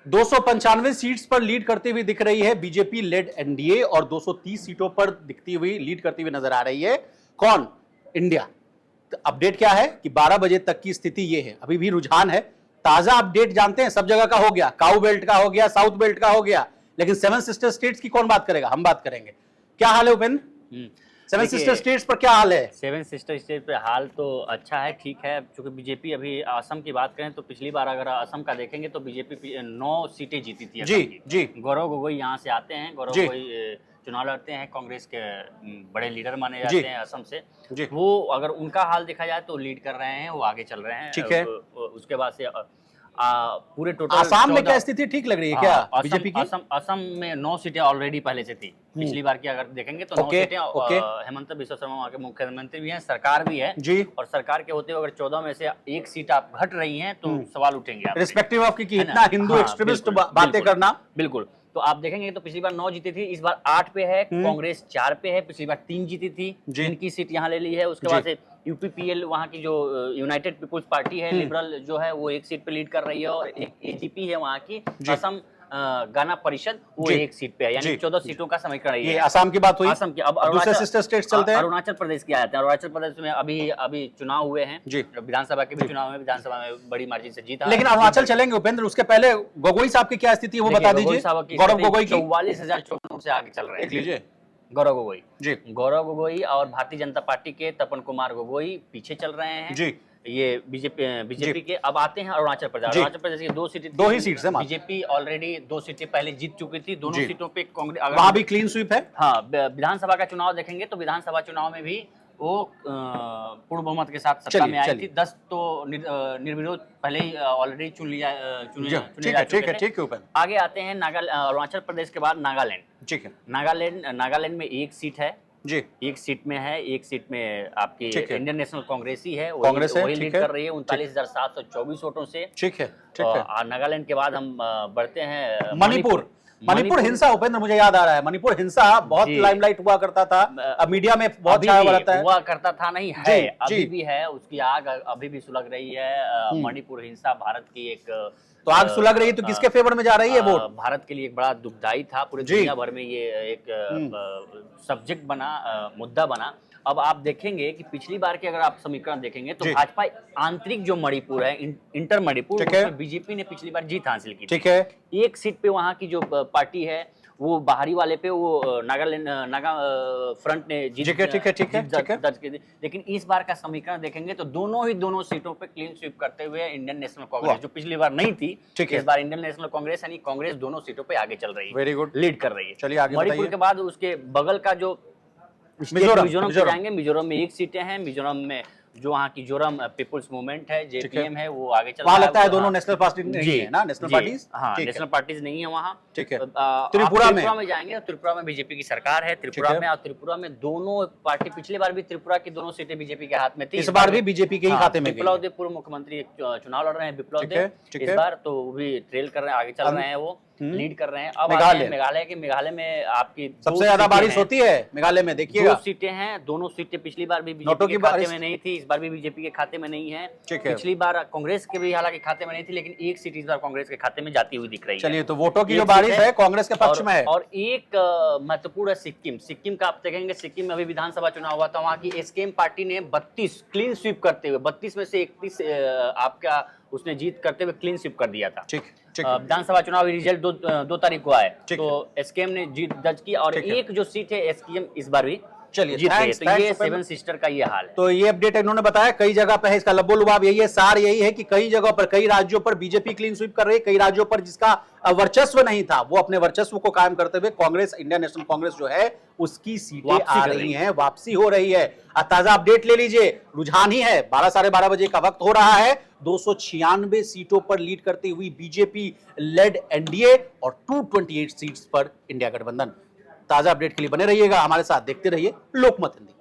295 seats पर lead करती हुई दिख रही है बीजेपी लेड एनडीए और 230 सीटों पर दिखती हुई लीड करती हुई नजर आ रही है कौन? इंडिया। तो अपडेट क्या है कि 12 बजे तक की स्थिति यह है, अभी भी रुझान है। ताजा अपडेट जानते हैं, सब जगह का हो गया, काउ बेल्ट का हो गया, साउथ बेल्ट का हो गया, लेकिन सेवन सिस्टर स्टेट्स की कौन बात करेगा? हम बात करेंगे। क्या हाल है उपेंद्र? सेवन सिस्टर स्टेट्स पर क्या हाल है? सेवन सिस्टर स्टेट पे हाल तो अच्छा है, ठीक है। क्योंकि बीजेपी अभी असम की बात करें तो पिछली बार अगर असम का देखेंगे तो बीजेपी 9 सीटें जीती थी। जी। गौरव गोगोई यहाँ से आते हैं, गौरव गोगोई चुनाव लड़ते हैं, कांग्रेस के बड़े लीडर माने जाते हैं असम से। वो अगर उनका हाल देखा जाए तो लीड कर रहे हैं, वो आगे चल रहे हैं। ठीक है। उसके बाद से पूरे टोटल आसाम में क्या स्थिति ठीक लग रही है क्या बीजेपी की? असम में 9 सीटें ऑलरेडी पहले से थी। पिछली बार की अगर देखेंगे तो 9 सीटें। हेमंत बिस्वा शर्मा वहाँ के मुख्यमंत्री भी हैं, सरकार भी है जी। और सरकार के होते हुए अगर 14 में से एक सीट आप घट रही हैं तो सवाल उठेंगे रिस्पेक्टिव ऑफ की इतना हिंदू एक्सट्रीमिस्ट बातें करना। बिल्कुल। तो आप देखेंगे तो पिछली बार 9 जीती थी, इस बार 8 पे है, कांग्रेस 4 पे है। पिछली बार 3 जीती थी, जिनकी सीट यहाँ ले ली है। उसके बाद से यूपीपीएल वहाँ की जो यूनाइटेड पीपुल्स पार्टी है, लिबरल जो है, वो एक सीट पे लीड कर रही है। और एक एजीपी है वहाँ की, असम गण परिषद, वो एक सीट पे है, यानी 14 सीटों का समीकरण है। ये असम की बात हुई। असम की। अब दूसरे सिस्टर स्टेट्स चलते हैं। अरुणाचल प्रदेश की आते हैं। अरुणाचल प्रदेश में अभी चुनाव हुए हैं, विधानसभा के भी चुनाव में, विधानसभा में बड़ी मार्जिन से जीता। लेकिन अरुणाचल चलेंगे उपेंद्र, उसके पहले गोगोई साहब की क्या स्थिति है वो बता दीजिए। गौरव गोगोई 44,000 से आगे चल रहे हैं। गौरव गोगोई जी, गौरव गोगोई और भारतीय जनता पार्टी के तपन कुमार गोगोई पीछे चल रहे हैं जी। ये बीजेपी के। अब आते हैं अरुणाचल प्रदेश। अरुणाचल प्रदेश की 2 ही सीट है। बीजेपी ऑलरेडी 2 सीटें पहले जीत चुकी थी। दोनों सीटों पे कांग्रेस, वहां भी क्लीन स्वीप है। हाँ, विधानसभा का चुनाव देखेंगे तो विधानसभा चुनाव में भी वो पूर्ण बहुमत के साथ सत्ता में आई थी। 10 तो निर्विरोध पहले ही ऑलरेडी चुने जा चुके थे। आगे आते हैं अरुणाचल प्रदेश के बाद नागालैंड। ठीक है। नागालैंड में एक सीट है जी, एक सीट में है। एक सीट में आपकी इंडियन नेशनल कांग्रेस ही है, वही लीड कर रही है 39,724 वोटों से। ठीक है। नागालैंड के बाद हम बढ़ते हैं मणिपुर हिंसा। उपेंद्र, मुझे याद आ रहा है, मणिपुर हिंसा बहुत लाइमलाइट हुआ करता था, अब मीडिया में बहुत छाया रहता है। हुआ करता था नहीं है, अभी भी है, उसकी आग अभी भी सुलग रही है। मणिपुर हिंसा भारत की एक तो आग सुलग रही है, तो किसके फेवर में जा रही है वोट? भारत के लिए एक बड़ा दुखदाई था। पूरे दुनिया भर में ये एक सब्जेक्ट बना, मुद्दा बना। अब आप देखेंगे कि पिछली बार के अगर आप समीकरण देखेंगे तो भाजपा आंतरिक जो मणिपुर है, इंटर मणिपुर, उसमें बीजेपी ने पिछली बार जीत हासिल की। ठीक है। एक सीट पे वहाँ की जो पार्टी है वो बाहरी वाले पे वो नागा फ्रंट ने जीत दर्ज की। लेकिन इस बार का समीकरण देखेंगे तो दोनों सीटों पे क्लीन स्वीप करते हुए इंडियन नेशनल कांग्रेस, जो पिछली बार नहीं थी, इस बार इंडियन नेशनल कांग्रेस यानी कांग्रेस दोनों सीटों पे आगे चल रही है। वेरी गुड, लीड कर रही है। चलिए आगे मणिपुर के बाद उसके बगल का जो मिजोरम पे जाएंगे। मिजोरम में एक सीटें हैं। मिजोरम में जो वहाँ की जोरम पीपुल्स मूवमेंट है, जेपीएम है, वो आगे चल रहा है। लगता है दोनों नेशनल पार्टी नहीं है ना, नेशनल पार्टीज। हाँ, नेशनल पार्टीज नहीं है वहाँ। ठीक है। त्रिपुरा में जाएंगे, त्रिपुरा में बीजेपी की सरकार है। त्रिपुरा में दोनों पार्टी, पिछली बार भी त्रिपुरा की दोनों सीटें बीजेपी के हाथ में थी, इस बार भी बीजेपी के ही खाते में। बिप्लब देब पूर्व मुख्यमंत्री चुनाव लड़ रहे हैं, बिप्लब देब इस बार तो वो भी ट्रेल कर रहे हैं, आगे चल रहे हैं, वो लीड कर रहे हैं। अब मेघालय में आपकी सबसे ज्यादा बारिश होती है मेघालय में, देखिएगा। 2 सीटें हैं, दोनों सीटें पिछली बार भी बीजेपी के खाते में नहीं थी, इस बार भी बीजेपी के खाते में नहीं है। पिछली बार कांग्रेस के भी हालांकि खाते में नहीं थी, लेकिन एक सीट इस बार कांग्रेस के खाते में जाती हुई दिख रही है। चलिए, तो वोटों की जो बारिश है कांग्रेस के पक्ष में है। और एक महत्वपूर्ण सिक्किम का आप देखेंगे। सिक्किम में अभी विधानसभा चुनाव हुआ था, वहाँ की एसकेएम पार्टी ने 32 क्लीन स्वीप करते हुए, 32 में से 31 आपका उसने जीत करते हुए क्लीन स्वीप कर दिया था। विधानसभा चुनाव रिजल्ट 2 तारीख को आए, तो एसकेएम ने जीत दर्ज की। और एक जो सीट है एसकेएम इस बार भी चलिए जीत रही है। तो ये सेवन सिस्टर का ये हाल है। तो ये अपडेट इन्होंने बताया, कई जगह पे है, इसका लब्बो-लुबाब यही है, सार यही है कि कई जगहों पर, कई राज्यों पर बीजेपी क्लीन स्वीप कर रही है। कई राज्यों पर जिसका वर्चस्व नहीं था, वो अपने वर्चस्व को कायम करते हुए कांग्रेस, इंडियन नेशनल कांग्रेस जो है, उसकी सीटें आ रही हैं, वापसी हो रही है। ताजा अपडेट ले लीजिए, रुझान ही है, 12 साढ़े 12 बजे का वक्त हो रहा है। 296 सीटों पर लीड करती हुई बीजेपी लेड एनडीए और 228 सीट्स पर इंडिया गठबंधन। ताजा अपडेट के लिए बने रहिएगा हमारे साथ, देखते रहिए लोकमत हिंदी।